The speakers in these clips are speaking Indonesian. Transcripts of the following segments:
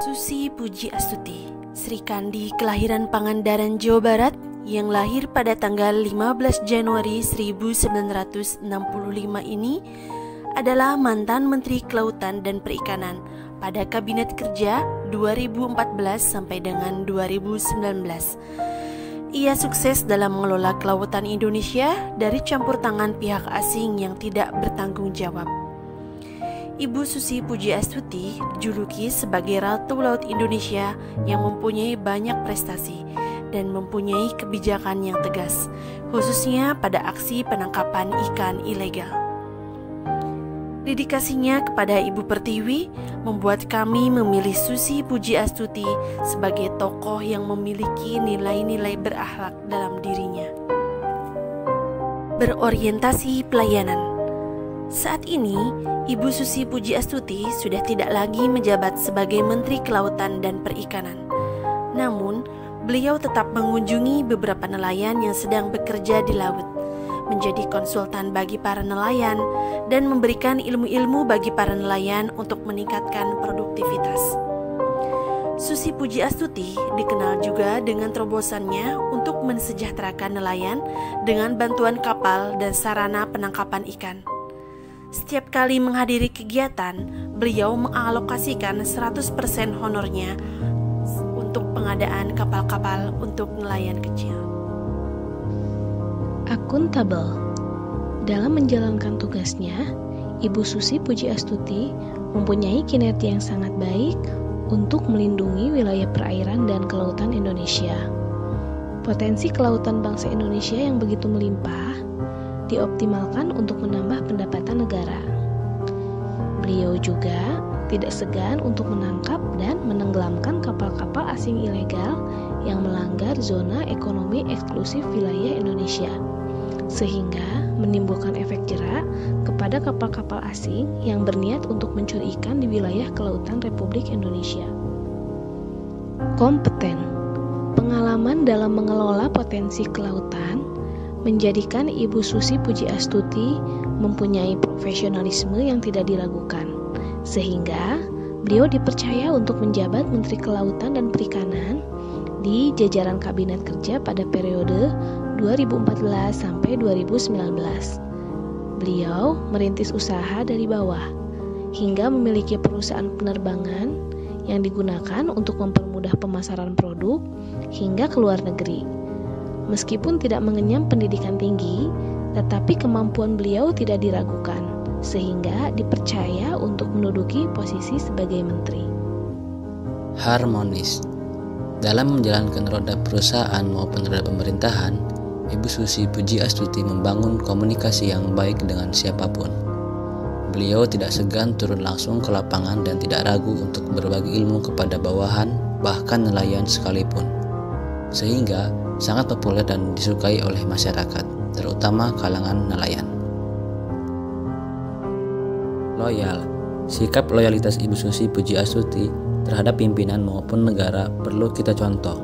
Susi Pujiastuti, Sri Kandi kelahiran Pangandaran, Jawa Barat, yang lahir pada tanggal 15 Januari 1965 ini adalah mantan Menteri Kelautan dan Perikanan pada Kabinet Kerja 2014 sampai dengan 2019. Ia sukses dalam mengelola kelautan Indonesia dari campur tangan pihak asing yang tidak bertanggung jawab. Ibu Susi Pujiastuti dijuluki sebagai Ratu Laut Indonesia yang mempunyai banyak prestasi dan mempunyai kebijakan yang tegas, khususnya pada aksi penangkapan ikan ilegal. Dedikasinya kepada Ibu Pertiwi membuat kami memilih Susi Pujiastuti sebagai tokoh yang memiliki nilai-nilai berakhlak dalam dirinya. Berorientasi pelayanan. Saat ini, Ibu Susi Pujiastuti sudah tidak lagi menjabat sebagai Menteri Kelautan dan Perikanan. Namun, beliau tetap mengunjungi beberapa nelayan yang sedang bekerja di laut, menjadi konsultan bagi para nelayan, dan memberikan ilmu-ilmu bagi para nelayan untuk meningkatkan produktivitas. Susi Pujiastuti dikenal juga dengan terobosannya untuk mensejahterakan nelayan dengan bantuan kapal dan sarana penangkapan ikan. Setiap kali menghadiri kegiatan, beliau mengalokasikan 100% honornya untuk pengadaan kapal-kapal untuk nelayan kecil. Akuntabel. Dalam menjalankan tugasnya, Ibu Susi Pujiastuti mempunyai kinerja yang sangat baik untuk melindungi wilayah perairan dan kelautan Indonesia. Potensi kelautan bangsa Indonesia yang begitu melimpah dioptimalkan untuk menambah pendapatan negara. Beliau juga tidak segan untuk menangkap dan menenggelamkan kapal-kapal asing ilegal yang melanggar zona ekonomi eksklusif wilayah Indonesia, sehingga menimbulkan efek jerak kepada kapal-kapal asing yang berniat untuk mencuri ikan di wilayah kelautan Republik Indonesia. Kompeten. Pengalaman dalam mengelola potensi kelautan menjadikan Ibu Susi Pujiastuti mempunyai profesionalisme yang tidak diragukan, sehingga beliau dipercaya untuk menjabat Menteri Kelautan dan Perikanan di jajaran Kabinet Kerja pada periode 2014 sampai 2019. Beliau merintis usaha dari bawah hingga memiliki perusahaan penerbangan yang digunakan untuk mempermudah pemasaran produk hingga ke luar negeri. Meskipun tidak mengenyam pendidikan tinggi, tetapi kemampuan beliau tidak diragukan, sehingga dipercaya untuk menduduki posisi sebagai menteri. Harmonis. Dalam menjalankan roda perusahaan maupun roda pemerintahan, Ibu Susi Pujiastuti membangun komunikasi yang baik dengan siapapun. Beliau tidak segan turun langsung ke lapangan dan tidak ragu untuk berbagi ilmu kepada bawahan, bahkan nelayan sekalipun, sehingga sangat populer dan disukai oleh masyarakat, terutama kalangan nelayan. Loyal. Sikap loyalitas Ibu Susi Pujiastuti terhadap pimpinan maupun negara perlu kita contoh.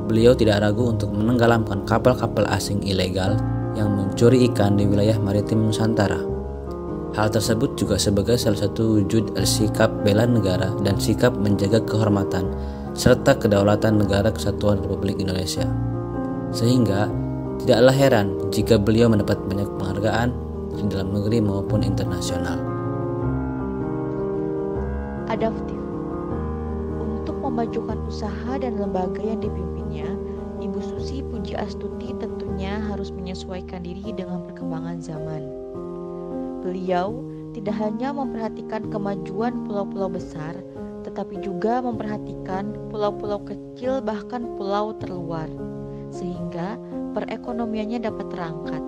Beliau tidak ragu untuk menenggelamkan kapal-kapal asing ilegal yang mencuri ikan di wilayah maritim Nusantara. Hal tersebut juga sebagai salah satu wujud sikap bela negara dan sikap menjaga kehormatan serta kedaulatan negara kesatuan Republik Indonesia. Sehingga tidaklah heran jika beliau mendapat banyak penghargaan di dalam negeri maupun internasional. Adaptif. Untuk memajukan usaha dan lembaga yang dipimpinnya, Ibu Susi Pujiastuti tentunya harus menyesuaikan diri dengan perkembangan zaman. Beliau tidak hanya memperhatikan kemajuan pulau-pulau besar, tetapi juga memperhatikan pulau-pulau kecil bahkan pulau terluar, sehingga perekonomiannya dapat terangkat.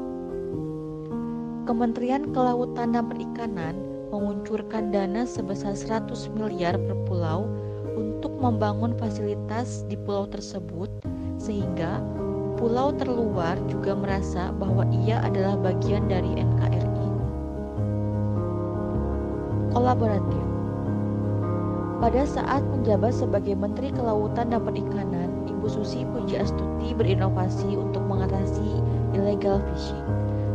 Kementerian Kelautan dan Perikanan menguncurkan dana sebesar 100 miliar per pulau untuk membangun fasilitas di pulau tersebut, sehingga pulau terluar juga merasa bahwa ia adalah bagian dari NKRI. Kolaboratif. Pada saat menjabat sebagai Menteri Kelautan dan Perikanan, Ibu Susi Pujiastuti berinovasi untuk mengatasi illegal fishing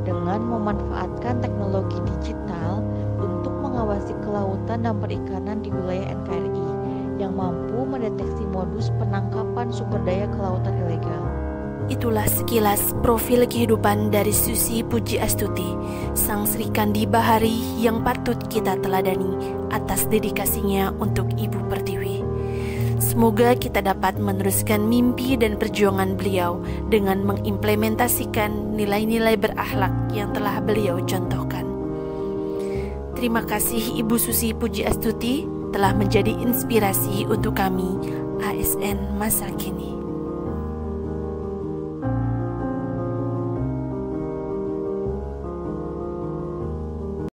dengan memanfaatkan teknologi digital untuk mengawasi kelautan dan perikanan di wilayah NKRI yang mampu mendeteksi modus penangkapan sumber daya kelautan ilegal. Itulah sekilas profil kehidupan dari Susi Pujiastuti, sang Sri Kandi Bahari yang patut kita teladani atas dedikasinya untuk Ibu Pertiwi. Semoga kita dapat meneruskan mimpi dan perjuangan beliau dengan mengimplementasikan nilai-nilai berakhlak yang telah beliau contohkan. Terima kasih Ibu Susi Pujiastuti telah menjadi inspirasi untuk kami ASN masa kini.